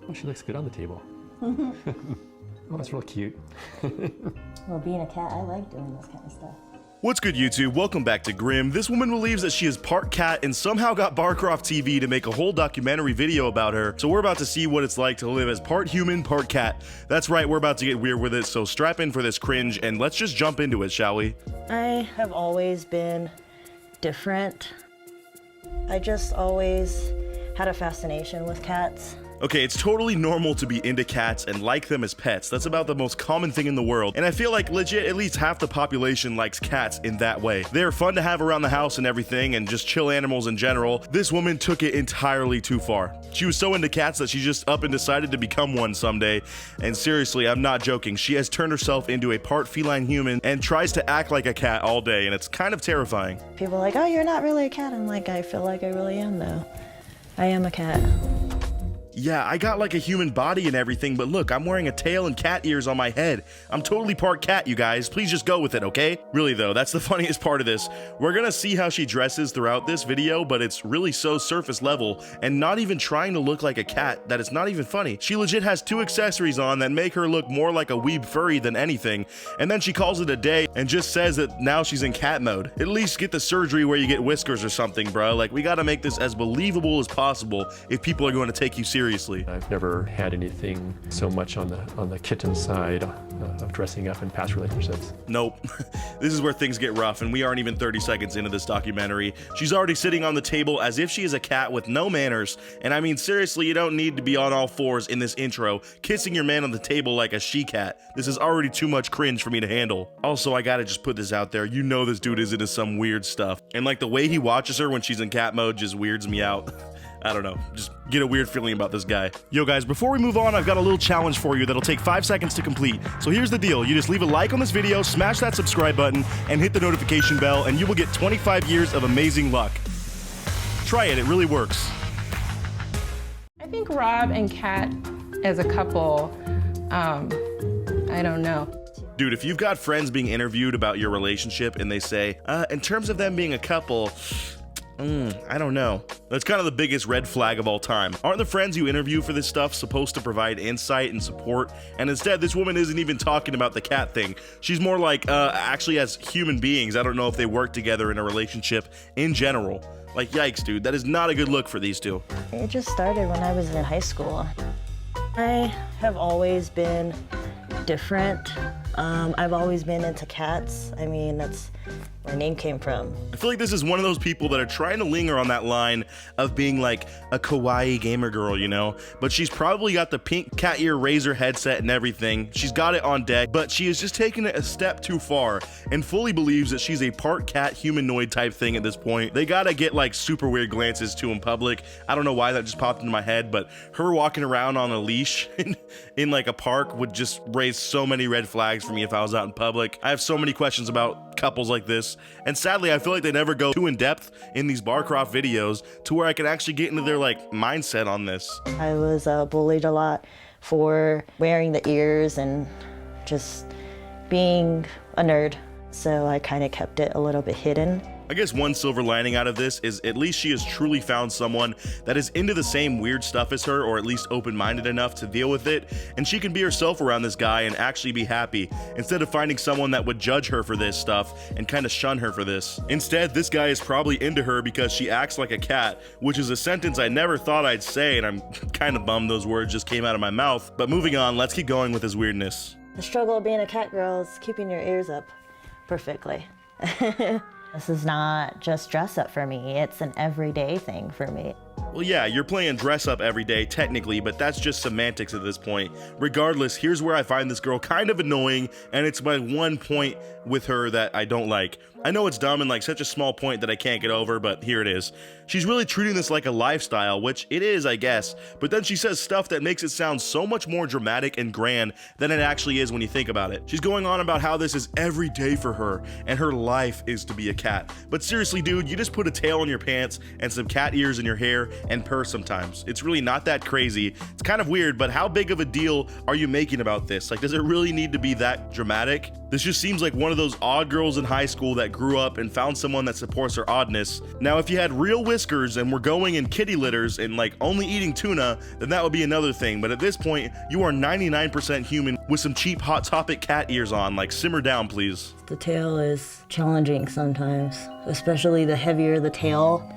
Oh, she looks good on the table. Oh, that's real cute. Well, being a cat, I like doing this kind of stuff. What's good, YouTube? Welcome back to Grim. This woman believes that she is part cat and somehow got Barcroft TV to make a whole documentary video about her. So we're about to see what it's like to live as part human, part cat. That's right, we're about to get weird with it, so strap in for this cringe and let's just jump into it, shall we? I have always been different. I just always had a fascination with cats. Okay, it's totally normal to be into cats and like them as pets. That's about the most common thing in the world. And I feel like legit at least half the population likes cats in that way. They're fun to have around the house and everything and just chill animals in general. This woman took it entirely too far. She was so into cats that she just up and decided to become one someday. And seriously, I'm not joking. She has turned herself into a part feline human and tries to act like a cat all day, and it's kind of terrifying. People are like, oh, you're not really a cat. I'm like, I feel like I really am though. I am a cat. Yeah, I got like a human body and everything, but look, I'm wearing a tail and cat ears on my head. I'm totally part cat, you guys. Please just go with it, okay? Really though, that's the funniest part of this. We're gonna see how she dresses throughout this video, but it's really so surface level and not even trying to look like a cat that it's not even funny. She legit has two accessories on that make her look more like a weeb furry than anything, and then she calls it a day and just says that now she's in cat mode. At least get the surgery where you get whiskers or something, bro. Like, we gotta make this as believable as possible if people are going to take you seriously. I've never had anything so much on the kitten side of dressing up in past relationships. Nope. This is where things get rough, and we aren't even 30 seconds into this documentary. She's already sitting on the table as if she is a cat with no manners, and I mean seriously, you don't need to be on all fours in this intro, kissing your man on the table like a she-cat. This is already too much cringe for me to handle. Also, I gotta just put this out there, you know this dude is into some weird stuff, and like the way he watches her when she's in cat mode just weirds me out. I don't know, just get a weird feeling about this guy. Yo guys, before we move on, I've got a little challenge for you that'll take 5 seconds to complete. So here's the deal, you just leave a like on this video, smash that subscribe button, and hit the notification bell, and you will get 25 years of amazing luck. Try it, it really works. I think Rob and Cat as a couple, I don't know. Dude, if you've got friends being interviewed about your relationship and they say, in terms of them being a couple, I don't know. That's kind of the biggest red flag of all time. Aren't the friends you interview for this stuff supposed to provide insight and support? And instead, this woman isn't even talking about the cat thing. She's more like, actually as human beings, I don't know if they work together in a relationship in general. Like, yikes, dude, that is not a good look for these two. It just started when I was in high school. I have always been different. I've always been into cats. I mean, that's where my name came from. I feel like this is one of those people that are trying to linger on that line of being like a kawaii gamer girl, you know? But she's probably got the pink cat ear razor headset and everything. She's got it on deck, but she is just taking it a step too far and fully believes that she's a part cat humanoid type thing at this point. They gotta get like super weird glances to in public. I don't know why that just popped into my head, but her walking around on a leash in like a park would just raise so many red flags for me if I was out in public. I have so many questions about couples like this, and sadly I feel like they never go too in depth in these Barcroft videos to where I can actually get into their like mindset on this. I was bullied a lot for wearing the ears and just being a nerd, so I kind of kept it a little bit hidden. I guess one silver lining out of this is at least she has truly found someone that is into the same weird stuff as her, or at least open-minded enough to deal with it, and she can be herself around this guy and actually be happy, instead of finding someone that would judge her for this stuff and kind of shun her for this. Instead, this guy is probably into her because she acts like a cat, which is a sentence I never thought I'd say, and I'm kind of bummed those words just came out of my mouth. But moving on, let's keep going with his weirdness. The struggle of being a cat girl is keeping your ears up perfectly. This is not just dress up for me, it's an everyday thing for me. Well, yeah, you're playing dress up every day, technically, but that's just semantics at this point. Regardless, here's where I find this girl kind of annoying, and it's my one point with her that I don't like. I know it's dumb and like such a small point that I can't get over, but here it is. She's really treating this like a lifestyle, which it is, I guess, but then she says stuff that makes it sound so much more dramatic and grand than it actually is when you think about it. She's going on about how this is every day for her, and her life is to be a cat. But seriously, dude, you just put a tail on your pants and some cat ears in your hair and purr sometimes. It's really not that crazy. It's kind of weird, but how big of a deal are you making about this? Like, does it really need to be that dramatic? This just seems like one of those odd girls in high school that grew up and found someone that supports her oddness. Now, if you had real whiskers and were going in kitty litters and like only eating tuna, then that would be another thing. But at this point, you are 99% human with some cheap Hot Topic cat ears on. Like, simmer down, please. The tail is challenging sometimes, especially the heavier the tail,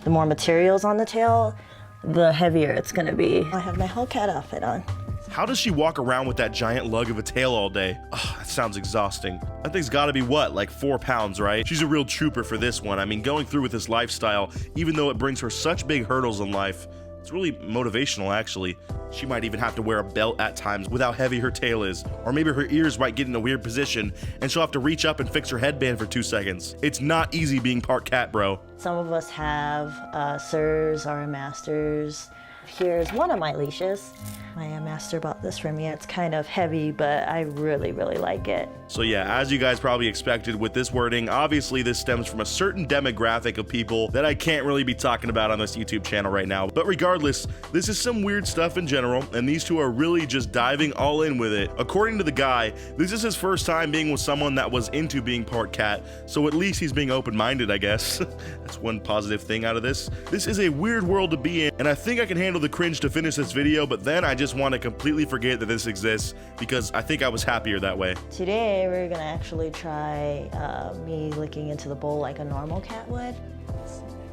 the more materials on the tail, the heavier it's gonna be. I have my Hellcat outfit on. How does she walk around with that giant lug of a tail all day? Ugh, that sounds exhausting. That thing's gotta be what, like 4 pounds, right? She's a real trooper for this one. I mean, going through with this lifestyle, even though it brings her such big hurdles in life, it's really motivational, actually. She might even have to wear a belt at times with how heavy her tail is. Or maybe her ears might get in a weird position and she'll have to reach up and fix her headband for 2 seconds. It's not easy being part cat, bro. Some of us have sirs or masters. Here's one of my leashes. My master bought this for me. It's kind of heavy, but I really, really like it. So yeah, as you guys probably expected with this wording, obviously this stems from a certain demographic of people that I can't really be talking about on this YouTube channel right now. But regardless, this is some weird stuff in general, and these two are really just diving all in with it. According to the guy, this is his first time being with someone that was into being part cat, so at least he's being open-minded, I guess. That's one positive thing out of this. This is a weird world to be in, and I think I can handle the cringe to finish this video, but then I just want to completely forget that this exists because I think I was happier that way. Today we're gonna actually try me licking into the bowl like a normal cat would.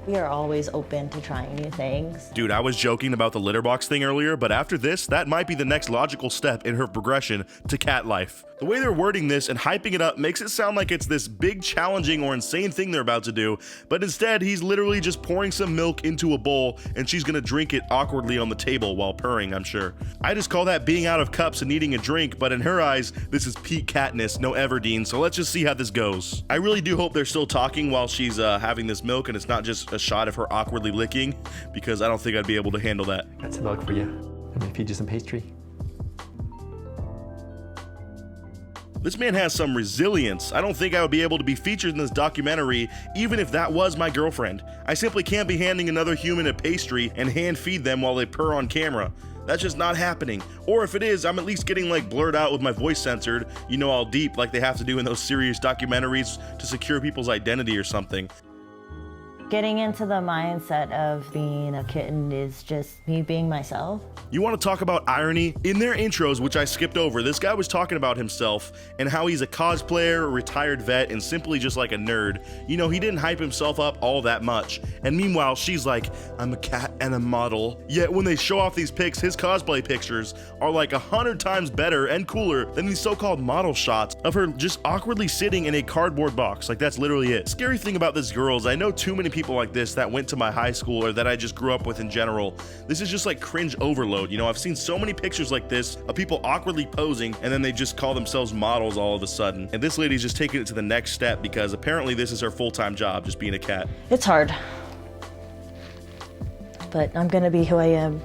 We are always open to trying new things. Dude, I was joking about the litter box thing earlier, but after this, that might be the next logical step in her progression to cat life. The way they're wording this and hyping it up makes it sound like it's this big, challenging, or insane thing they're about to do, but instead, he's literally just pouring some milk into a bowl and she's gonna drink it awkwardly on the table while purring, I'm sure. I just call that being out of cups and needing a drink, but in her eyes, this is peak catness, no Everdeen, so let's just see how this goes. I really do hope they're still talking while she's having this milk and it's not just a shot of her awkwardly licking, because I don't think I'd be able to handle that. Got some milk for you. I'm gonna feed you some pastry. This man has some resilience. I don't think I would be able to be featured in this documentary even if that was my girlfriend. I simply can't be handing another human a pastry and hand feed them while they purr on camera. That's just not happening. Or if it is, I'm at least getting like blurred out with my voice censored, you know, all deep like they have to do in those serious documentaries to secure people's identity or something. Getting into the mindset of being a kitten is just me being myself. You want to talk about irony? In their intros, which I skipped over, this guy was talking about himself and how he's a cosplayer, a retired vet, and simply just like a nerd. You know, he didn't hype himself up all that much. And meanwhile, she's like, I'm a cat and a model. Yet when they show off these pics, his cosplay pictures are like 100 times better and cooler than these so-called model shots of her just awkwardly sitting in a cardboard box. Like, that's literally it. Scary thing about this girl is I know too many people like this that went to my high school or that I just grew up with in general. This is just like cringe overload. You know, I've seen so many pictures like this of people awkwardly posing and then they just call themselves models all of a sudden. And this lady's just taking it to the next step because apparently this is her full-time job, just being a cat. It's hard, but I'm gonna be who I am,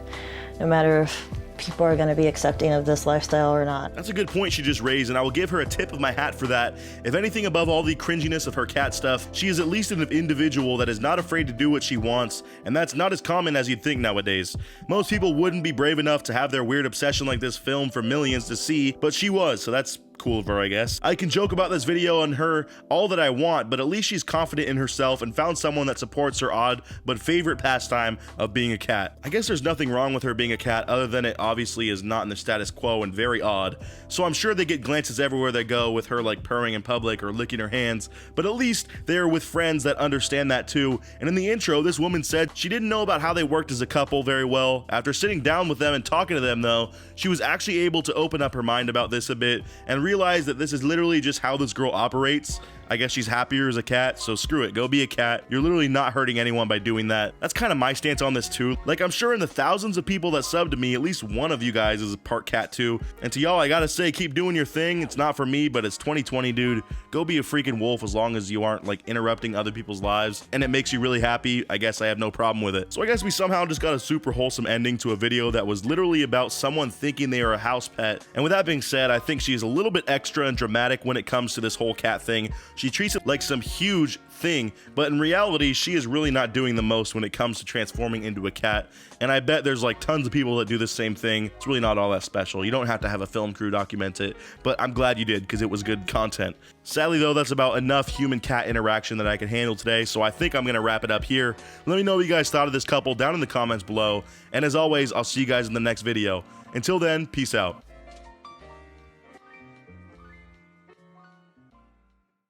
no matter if people are going to be accepting of this lifestyle or not. That's a good point she just raised, and I will give her a tip of my hat for that. If anything, above all the cringiness of her cat stuff, she is at least an individual that is not afraid to do what she wants, and that's not as common as you'd think nowadays. Most people wouldn't be brave enough to have their weird obsession like this filmed for millions to see, but she was, so that's cool of her, I guess. I can joke about this video on her all that I want, but at least she's confident in herself and found someone that supports her odd but favorite pastime of being a cat. I guess there's nothing wrong with her being a cat other than it obviously is not in the status quo and very odd. So I'm sure they get glances everywhere they go with her like purring in public or licking her hands, but at least they're with friends that understand that too. And in the intro, this woman said she didn't know about how they worked as a couple very well. After sitting down with them and talking to them though, she was actually able to open up her mind about this a bit and realize that this is literally just how this girl operates. I guess she's happier as a cat, so screw it, go be a cat. You're literally not hurting anyone by doing that. That's kind of my stance on this too. Like, I'm sure in the thousands of people that sub to me, at least one of you guys is a part cat too. And to y'all, I gotta say, keep doing your thing. It's not for me, but it's 2020, dude. Go be a freaking wolf as long as you aren't like interrupting other people's lives and it makes you really happy. I guess I have no problem with it. So I guess we somehow just got a super wholesome ending to a video that was literally about someone thinking they are a house pet. And with that being said, I think she is a little bit extra and dramatic when it comes to this whole cat thing. She treats it like some huge thing, but in reality, she is really not doing the most when it comes to transforming into a cat. And I bet there's like tons of people that do the same thing. It's really not all that special. You don't have to have a film crew document it, but I'm glad you did because it was good content. Sadly though, that's about enough human-cat interaction that I can handle today, so I think I'm gonna wrap it up here. Let me know what you guys thought of this couple down in the comments below, and as always, I'll see you guys in the next video. Until then, peace out.